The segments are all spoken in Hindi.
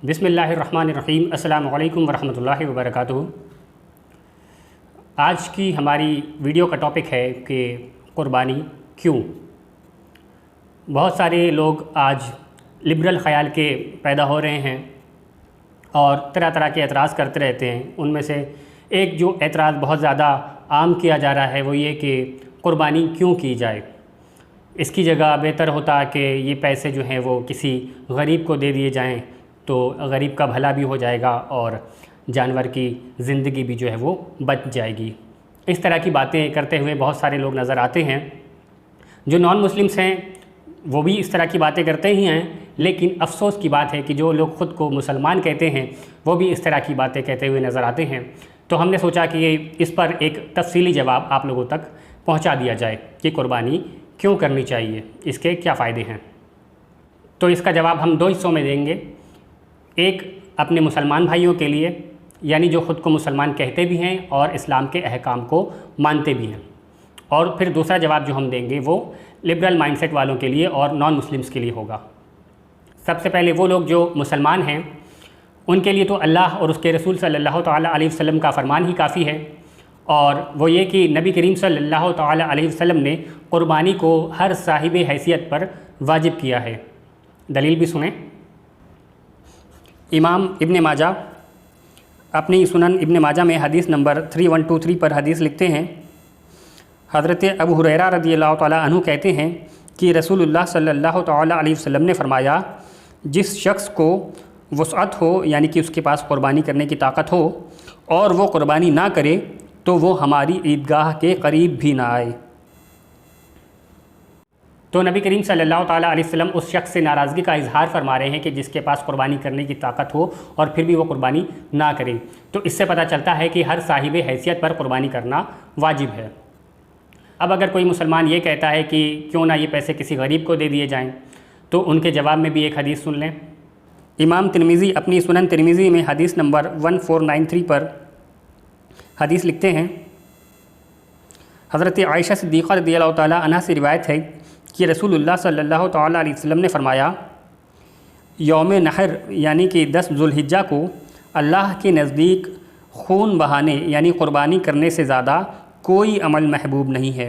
बिस्मिल्लाहिर्रहमानिर्रहीम। अस्सलामु अलैकुम वरहमतुल्लाहि वबरकातुहू। आज की हमारी वीडियो का टॉपिक है कि क़ुरबानी क्यों। बहुत सारे लोग आज लिबरल ख़याल के पैदा हो रहे हैं और तरह तरह के एतराज़ करते रहते हैं। उनमें से एक जो एतराज़ बहुत ज़्यादा आम किया जा रहा है वो ये कि क़ुरबानी क्यों की जाए। इसकी जगह बेहतर होता कि ये पैसे जो हैं वो किसी गरीब को दे दिए जाएं तो गरीब का भला भी हो जाएगा और जानवर की ज़िंदगी भी जो है वो बच जाएगी। इस तरह की बातें करते हुए बहुत सारे लोग नज़र आते हैं। जो नॉन मुस्लिम्स हैं वो भी इस तरह की बातें करते ही हैं, लेकिन अफसोस की बात है कि जो लोग ख़ुद को मुसलमान कहते हैं वो भी इस तरह की बातें कहते हुए नज़र आते हैं। तो हमने सोचा कि इस पर एक तफसीली जवाब आप लोगों तक पहुँचा दिया जाए कि क़ुरबानी क्यों करनी चाहिए, इसके क्या फ़ायदे हैं। तो इसका जवाब हम दो हिस्सों में देंगे। एक अपने मुसलमान भाइयों के लिए, यानी जो ख़ुद को मुसलमान कहते भी हैं और इस्लाम के अहकाम को मानते भी हैं, और फिर दूसरा जवाब जो हम देंगे वो लिबरल माइंडसेट वालों के लिए और नॉन मुस्लिम्स के लिए होगा। सबसे पहले वो लोग जो मुसलमान हैं उनके लिए तो अल्लाह और उसके रसूल सल्लल्लाहु तआला अलैहि वसल्लम का फ़रमान ही काफ़ी है, और वो ये कि नबी करीम सल्लल्लाहु तआला अलैहि वसल्लम ने क़ुरबानी को हर साहिब हैसियत पर वाजिब किया है। दलील भी सुने। इमाम इब्न माजा अपनी सुनन इब्न माजा में हदीस नंबर 3123 पर हदीस लिखते हैं। हज़रत अबू हुरैरा रज़ियल्लाहु तआला अन्हु कहते हैं कि रसूलुल्लाह सल्लल्लाहु तआला अलैहि वसल्लम ने फ़रमाया, जिस शख्स को वुसअत हो, यानी कि उसके पास क़ुरबानी करने की ताकत हो, और वो क़ुरबानी ना करे तो वो हमारी ईदगाह के करीब भी ना आए। तो नबी करीम सल्लल्लाहु तआला अलैहि वसल्लम उस शख्स से नाराज़गी का इजहार फरमा रहे हैं कि जिसके पास क़ुरबानी करने की ताकत हो और फिर भी वो क़ुरबानी ना करे। तो इससे पता चलता है कि हर साहिब हैसियत पर क़ुरबानी करना वाजिब है। अब अगर कोई मुसलमान ये कहता है कि क्यों ना ये पैसे किसी गरीब को दे दिए जाएँ, तो उनके जवाब में भी एक हदीस सुन लें। इमाम तिरमिज़ी अपनी सुनन तिरमिज़ी में हदीस नंबर 1493 पर हदीस लिखते हैं। हज़रत आयशा सिद्दीक़ा रज़ियल्लाहु तआला अन्हा से रिवायत है कि रसूलुल्लाह सल्लल्लाहु तआला अलैहि वसल्लम ने फ़रमाया, यौम नहर यानी कि 10 ज़ुल्हिज्जा को अल्लाह के नज़दीक खून बहाने यानी क़ुरबानी करने से ज़्यादा कोई अमल महबूब नहीं है।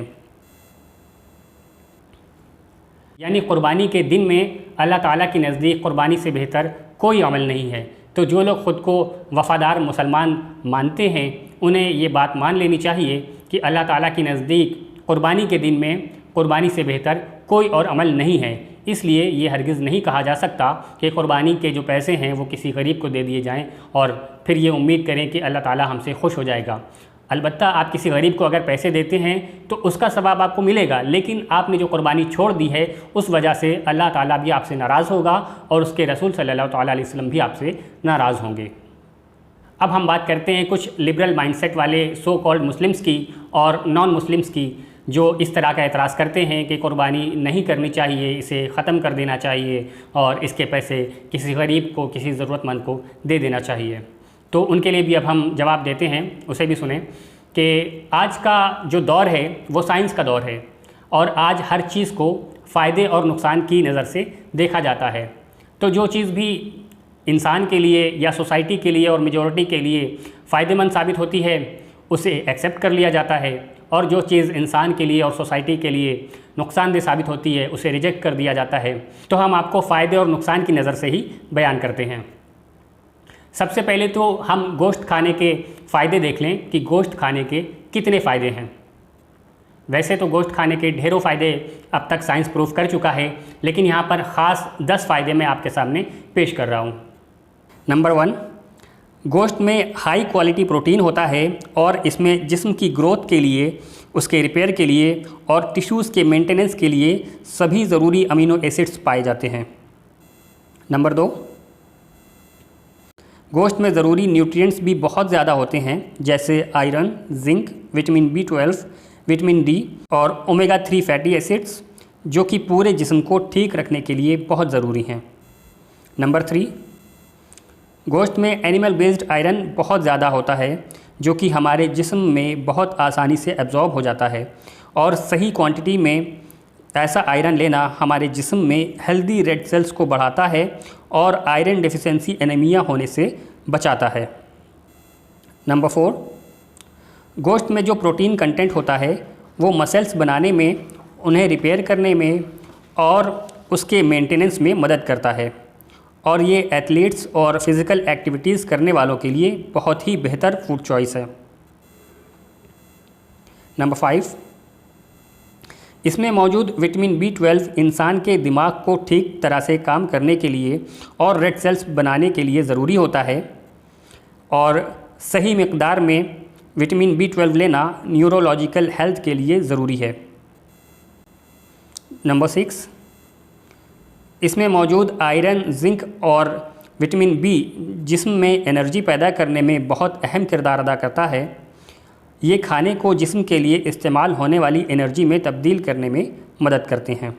यानी क़ुरबानी के दिन में अल्लाह ताला के नज़दीक क़ुरबानी से बेहतर कोई अमल नहीं है। तो जो लोग ख़ुद को वफ़ादार मुसलमान मानते हैं उन्हें ये बात मान लेनी चाहिए कि अल्लाह ताला के नज़दीक क़ुरबानी के दिन में क़ुरबानी से बेहतर कोई और अमल नहीं है। इसलिए ये हरगिज़ नहीं कहा जा सकता कि क़ुरबानी के जो पैसे हैं वो किसी गरीब को दे दिए जाएं और फिर ये उम्मीद करें कि अल्लाह ताला हमसे खुश हो जाएगा। अलबत्ता आप किसी गरीब को अगर पैसे देते हैं तो उसका सवाब आपको मिलेगा, लेकिन आपने जो क़ुरबानी छोड़ दी है उस वजह से अल्लाह ताला भी आपसे नाराज़ होगा और उसके रसूल सल्लल्लाहु तआला अलैहि वसल्लम भी आपसे नाराज़ होंगे। अब हम बात करते हैं कुछ लिबरल माइंडसेट वाले सो कॉल्ड मुस्लिम्स की और नॉन मुस्लिम्स की, जो इस तरह का एतराज़ करते हैं कि क़ुरबानी नहीं करनी चाहिए, इसे ख़त्म कर देना चाहिए और इसके पैसे किसी गरीब को, किसी ज़रूरतमंद को दे देना चाहिए। तो उनके लिए भी अब हम जवाब देते हैं, उसे भी सुने कि आज का जो दौर है वो साइंस का दौर है और आज हर चीज़ को फ़ायदे और नुकसान की नज़र से देखा जाता है। तो जो चीज़ भी इंसान के लिए या सोसाइटी के लिए और मेजॉरिटी के लिए फ़ायदेमंद साबित होती है उसे एक्सेप्ट कर लिया जाता है, और जो चीज़ इंसान के लिए और सोसाइटी के लिए नुकसानदेह साबित होती है उसे रिजेक्ट कर दिया जाता है। तो हम आपको फ़ायदे और नुकसान की नज़र से ही बयान करते हैं। सबसे पहले तो हम गोश्त खाने के फ़ायदे देख लें कि गोश्त खाने के कितने फ़ायदे हैं। वैसे तो गोश्त खाने के ढेरों फ़ायदे अब तक साइंस प्रूव कर चुका है, लेकिन यहाँ पर ख़ास 10 फ़ायदे मैं आपके सामने पेश कर रहा हूँ। नंबर 1, गोश्त में हाई क्वालिटी प्रोटीन होता है और इसमें जिस्म की ग्रोथ के लिए, उसके रिपेयर के लिए और टिश्यूज़ के मेंटेनेंस के लिए सभी ज़रूरी अमीनो एसिड्स पाए जाते हैं। नंबर 2, गोश्त में ज़रूरी न्यूट्रिएंट्स भी बहुत ज़्यादा होते हैं, जैसे iron, zinc, vitamin B12, vitamin D और ओमेगा 3 फैटी एसिड्स, जो कि पूरे जिस्म को ठीक रखने के लिए बहुत ज़रूरी हैं। नंबर 3, गोश्त में एनिमल बेस्ड आयरन बहुत ज़्यादा होता है, जो कि हमारे जिस्म में बहुत आसानी से एब्जॉर्ब हो जाता है और सही क्वांटिटी में ऐसा आयरन लेना हमारे जिस्म में हेल्दी रेड सेल्स को बढ़ाता है और आयरन डेफिशिएंसी एनीमिया होने से बचाता है। नंबर 4, गोश्त में जो प्रोटीन कंटेंट होता है वो मसल्स बनाने में, उन्हें रिपेयर करने में और उसके मेंटेनेंस में मदद करता है और ये एथलीट्स और फिज़िकल एक्टिविटीज़ करने वालों के लिए बहुत ही बेहतर फूड चॉइस है। नंबर 5, इसमें मौजूद विटामिन B12 इंसान के दिमाग को ठीक तरह से काम करने के लिए और रेड सेल्स बनाने के लिए ज़रूरी होता है और सही मिकदार में विटामिन B12 लेना न्यूरोलॉजिकल हेल्थ के लिए ज़रूरी है। नंबर 6, इसमें मौजूद आयरन, जिंक और विटामिन B जिस्म में एनर्जी पैदा करने में बहुत अहम किरदार अदा करता है। ये खाने को जिस्म के लिए इस्तेमाल होने वाली एनर्जी में तब्दील करने में मदद करते हैं।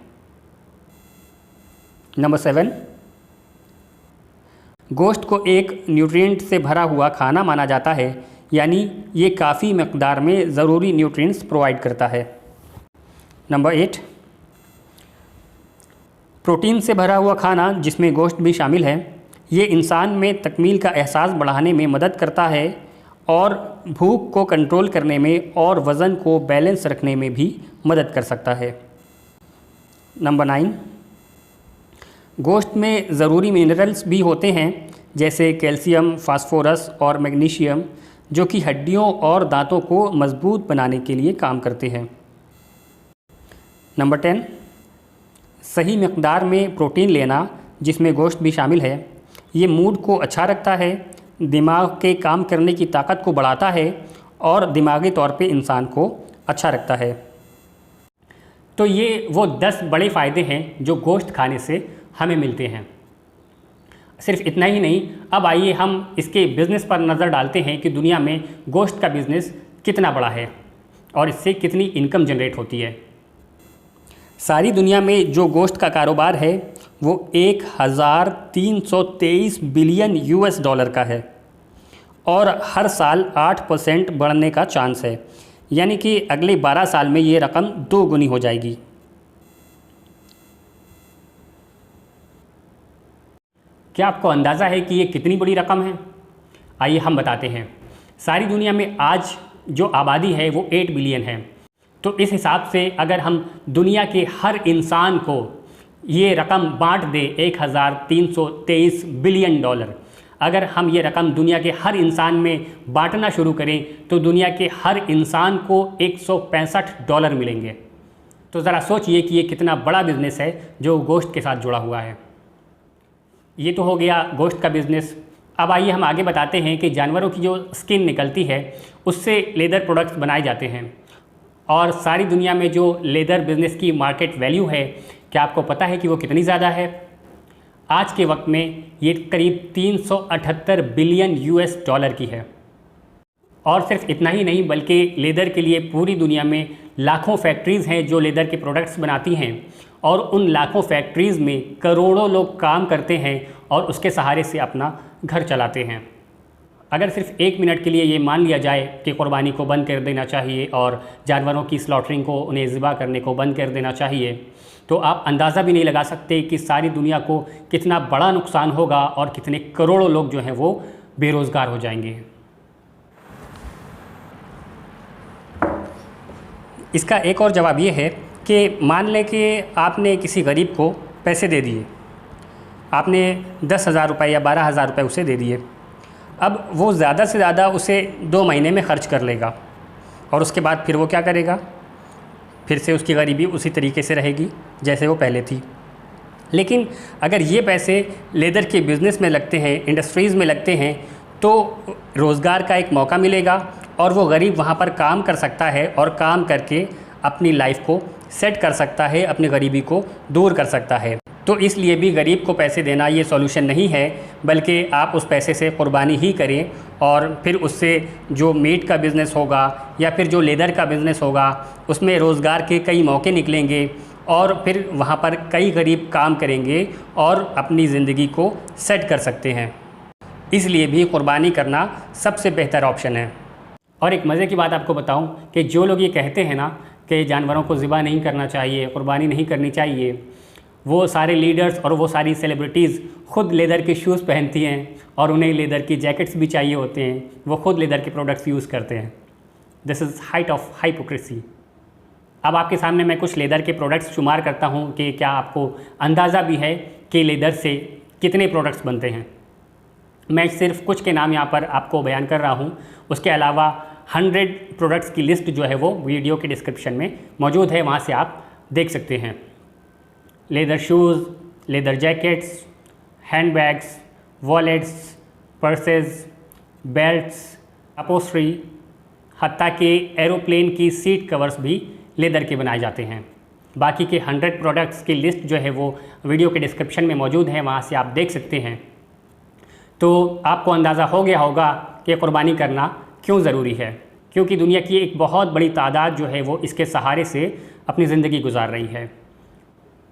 नंबर 7, गोश्त को एक न्यूट्रिएंट से भरा हुआ खाना माना जाता है, यानी ये काफ़ी मकदार में ज़रूरी न्यूट्रिएंट्स प्रोवाइड करता है। नंबर 8, प्रोटीन से भरा हुआ खाना जिसमें गोश्त भी शामिल है, ये इंसान में तकमील का एहसास बढ़ाने में मदद करता है और भूख को कंट्रोल करने में और वज़न को बैलेंस रखने में भी मदद कर सकता है। नंबर 9, गोश्त में ज़रूरी मिनरल्स भी होते हैं जैसे कैल्शियम, फास्फोरस और मैग्नीशियम, जो कि हड्डियों और दांतों को मजबूत बनाने के लिए काम करते हैं। नंबर 10, सही मिकदार में प्रोटीन लेना जिसमें गोश्त भी शामिल है, ये मूड को अच्छा रखता है, दिमाग के काम करने की ताकत को बढ़ाता है और दिमागी तौर पे इंसान को अच्छा रखता है। तो ये वो 10 बड़े फ़ायदे हैं जो गोश्त खाने से हमें मिलते हैं। सिर्फ इतना ही नहीं, अब आइए हम इसके बिज़नेस पर नज़र डालते हैं कि दुनिया में गोश्त का बिज़नेस कितना बड़ा है और इससे कितनी इनकम जनरेट होती है। सारी दुनिया में जो गोश्त का कारोबार है वो 1323 बिलियन US डॉलर का है और हर साल 8% बढ़ने का चांस है, यानी कि अगले 12 साल में ये रकम 2 गुनी हो जाएगी। क्या आपको अंदाज़ा है कि ये कितनी बड़ी रकम है? आइए हम बताते हैं। सारी दुनिया में आज जो आबादी है वो 8 बिलियन है, तो इस हिसाब से अगर हम दुनिया के हर इंसान को ये रकम बांट दें, 1323 बिलियन डॉलर, अगर हम ये रकम दुनिया के हर इंसान में बांटना शुरू करें तो दुनिया के हर इंसान को $165 मिलेंगे। तो ज़रा सोचिए कि ये कितना बड़ा बिज़नेस है जो गोश्त के साथ जुड़ा हुआ है। ये तो हो गया गोश्त का बिज़नेस। अब आइए हम आगे बताते हैं कि जानवरों की जो स्किन निकलती है उससे लेदर प्रोडक्ट्स बनाए जाते हैं और सारी दुनिया में जो लेदर बिज़नेस की मार्केट वैल्यू है, क्या आपको पता है कि वो कितनी ज़्यादा है? आज के वक्त में ये करीब 378 बिलियन US डॉलर की है। और सिर्फ इतना ही नहीं, बल्कि लेदर के लिए पूरी दुनिया में लाखों फैक्ट्रीज़ हैं जो लेदर के प्रोडक्ट्स बनाती हैं और उन लाखों फैक्ट्रीज़ में करोड़ों लोग काम करते हैं और उसके सहारे से अपना घर चलाते हैं। अगर सिर्फ 1 मिनट के लिए ये मान लिया जाए कि कुर्बानी को बंद कर देना चाहिए और जानवरों की स्लॉटरिंग को, उन्हें ज़िबा करने को बंद कर देना चाहिए, तो आप अंदाज़ा भी नहीं लगा सकते कि सारी दुनिया को कितना बड़ा नुकसान होगा और कितने करोड़ों लोग जो हैं वो बेरोज़गार हो जाएंगे। इसका एक और जवाब ये है कि मान लें कि आपने किसी गरीब को पैसे दे दिए, आपने 10,000 रुपये या 12,000 रुपये उसे दे दिए। अब वो ज़्यादा से ज़्यादा उसे 2 महीने में ख़र्च कर लेगा और उसके बाद फिर वो क्या करेगा? फिर से उसकी गरीबी उसी तरीके से रहेगी जैसे वो पहले थी। लेकिन अगर ये पैसे लेदर के बिज़नेस में लगते हैं, इंडस्ट्रीज़ में लगते हैं, तो रोज़गार का एक मौका मिलेगा और वो गरीब वहाँ पर काम कर सकता है और काम करके अपनी लाइफ को सेट कर सकता है, अपनी गरीबी को दूर कर सकता है। तो इसलिए भी गरीब को पैसे देना ये सॉल्यूशन नहीं है, बल्कि आप उस पैसे से कुर्बानी ही करें और फिर उससे जो मीट का बिज़नेस होगा या फिर जो लेदर का बिज़नेस होगा उसमें रोज़गार के कई मौके निकलेंगे और फिर वहाँ पर कई गरीब काम करेंगे और अपनी ज़िंदगी को सेट कर सकते हैं। इसलिए भी कुर्बानी करना सबसे बेहतर ऑप्शन है। और एक मज़े की बात आपको बताऊं कि जो लोग ये कहते हैं ना कि जानवरों को ज़िबा नहीं करना चाहिए, क़ुरबानी नहीं करनी चाहिए, वो सारे लीडर्स और वो सारी सेलिब्रिटीज़ ख़ुद लेदर के शूज़ पहनती हैं और उन्हें लेदर की जैकेट्स भी चाहिए होते हैं, वो ख़ुद लेदर के प्रोडक्ट्स यूज़ करते हैं। This is height of hypocrisy. अब आपके सामने मैं कुछ लेदर के प्रोडक्ट्स शुमार करता हूँ कि क्या आपको अंदाज़ा भी है कि लेदर से कितने प्रोडक्ट्स बनते हैं। मैं सिर्फ कुछ के नाम यहाँ पर आपको बयान कर रहा हूँ, उसके अलावा 100 प्रोडक्ट्स की लिस्ट जो है वो वीडियो के डिस्क्रिप्शन में मौजूद है, वहाँ से आप देख सकते हैं। Leather shoes, leather jackets, handbags, wallets, purses, belts, upholstery, हत्ता कि एरोप्लेन की सीट कवर्स भी लेदर के बनाए जाते हैं। बाकी के 100 प्रोडक्ट्स की लिस्ट जो है वो वीडियो के डिस्क्रिप्शन में मौजूद है, वहाँ से आप देख सकते हैं। तो आपको अंदाज़ा हो गया होगा कि क़ुरबानी करना क्यों ज़रूरी है, क्योंकि दुनिया की एक बहुत बड़ी तादाद जो है वो इसके सहारे से अपनी ज़िंदगी गुजार रही है।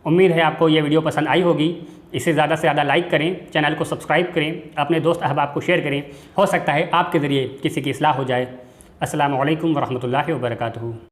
उम्मीद है आपको ये वीडियो पसंद आई होगी। इसे ज़्यादा से ज़्यादा लाइक करें, चैनल को सब्सक्राइब करें, अपने दोस्त अहबाब को शेयर करें। हो सकता है आपके ज़रिए किसी की इस्लाह हो जाए। अस्सलामु अलैकुम वरहमतुल्लाहि वबरकातुहू।